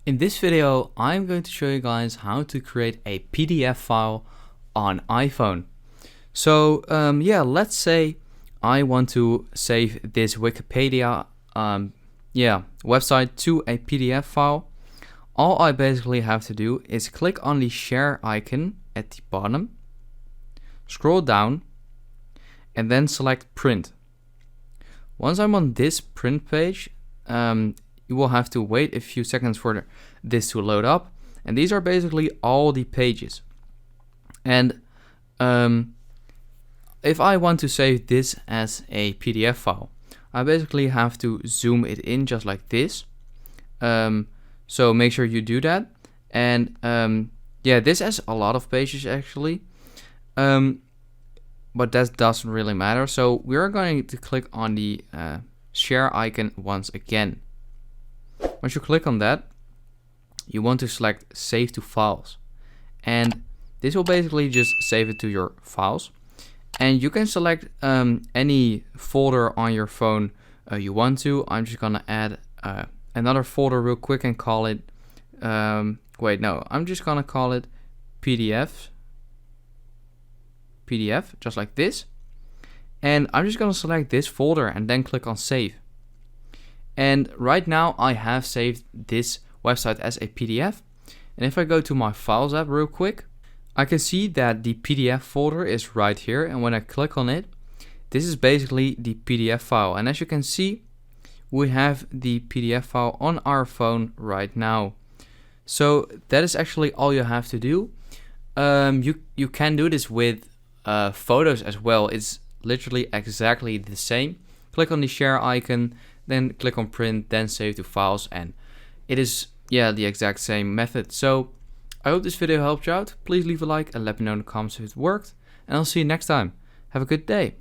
In this video, I'm going to show you guys how to create a PDF file on iPhone. So yeah, let's say I want to save this Wikipedia website to a PDF file. All I basically have to do is click on the share icon at the bottom, scroll down, and then select print. Once I'm on this print page, you will have to wait a few seconds for this to load up, and these are basically all the pages. And if I want to save this as a PDF file, I basically have to zoom it in just like this. So make sure you do that. And yeah, this has a lot of pages actually, but that doesn't really matter. So we're going to click on the share icon once again. Once you click on that, you want to select Save to Files. And this will basically just save it to your files. And you can select any folder on your phone you want to. I'm just going to add another folder real quick and call it, I'm just going to call it PDF, just like this. And I'm just going to select this folder and then click on Save. And right now I have saved this website as a PDF. And if I go to my Files app real quick, I can see that the PDF folder is right here. And when I click on it, this is basically the PDF file. And as you can see, we have the PDF file on our phone right now. So that is actually all you have to do. You can do this with photos as well. It's literally exactly the same. Click on the share icon, then click on print, then save to files, and it is the exact same method. So I hope this video helped you out. Please leave a like and let me know in the comments if it worked, and I'll see you next time. Have a good day.